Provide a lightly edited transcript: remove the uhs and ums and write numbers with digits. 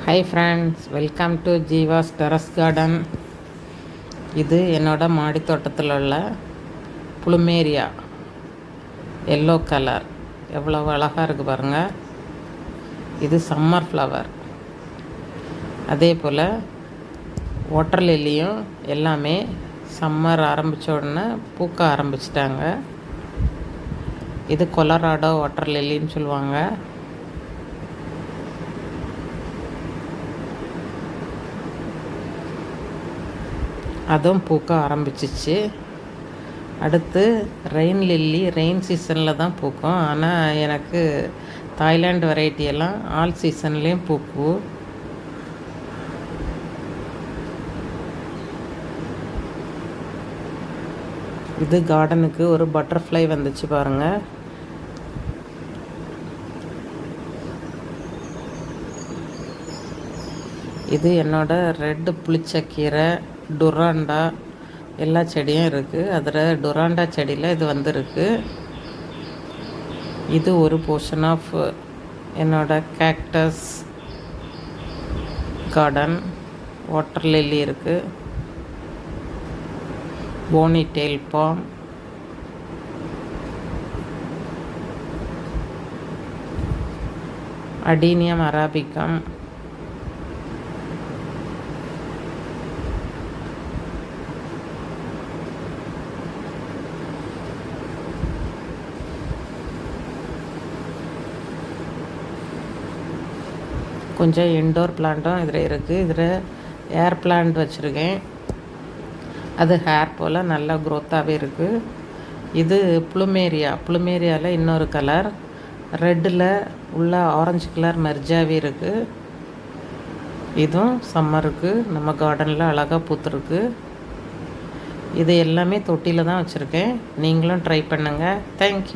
Hi friends, welcome to Jeeva's terrace garden. இது என்னோடய மாடி தோட்டத்தில் உள்ள புளுமேரியா எல்லோ கலர். எவ்வளோ அழகாக இருக்குது பாருங்கள். இது சம்மர் ஃப்ளவர். அதே போல் வாட்டர் லில்லியும் எல்லாமே சம்மர் ஆரம்பித்த உடனே பூக்க ஆரம்பிச்சிட்டாங்க. இது கொலராடோ வாட்டர் லில்லின்னு சொல்லுவாங்க. அதுவும் பூக்க ஆரம்பிச்சிச்சு. அடுத்து ரெயின் லில்லி ரெயின் சீசனில் தான் பூக்கும். ஆனால் எனக்கு தாய்லாண்டு வெரைட்டியெல்லாம் ஆல் சீசன்லேயும் பூக்கும். இது கார்டனுக்கு ஒரு பட்டர்ஃப்ளை வந்துச்சு பாருங்கள். இது என்னோட ரெட் புளிச்சக்கீரை, டுராண்டா எல்லா செடியும் இருக்குது. அதில் டுராண்டா செடியில் இது வந்துருக்கு. இது ஒரு போர்ஷன் ஆஃப் என்னோட கேக்டஸ் கார்டன். வாட்டர் லில்லி இருக்குது, போனி டெயில் பாம், அடீனியம் அராபிகம், கொஞ்சம் இன்டோர் பிளான்ட்டும் இதில் இருக்குது. இதில் ஏர் பிளான்ட் வச்சுருக்கேன். அது ஹேர் போல் நல்லா க்ரோத்தாகவே இருக்குது. இது புளுமேரியாவில் இன்னொரு கலர், ரெட்டில் உள்ள ஆரஞ்சு கலர் மெர்ஜாவே இருக்குது. இதுவும் சம்மருக்கு நம்ம கார்டனில் அழகாக பூத்துருக்கு. இது எல்லாமே தொட்டியில் தான் வச்சுருக்கேன். நீங்களும் ட்ரை பண்ணுங்கள். தேங்க்யூ.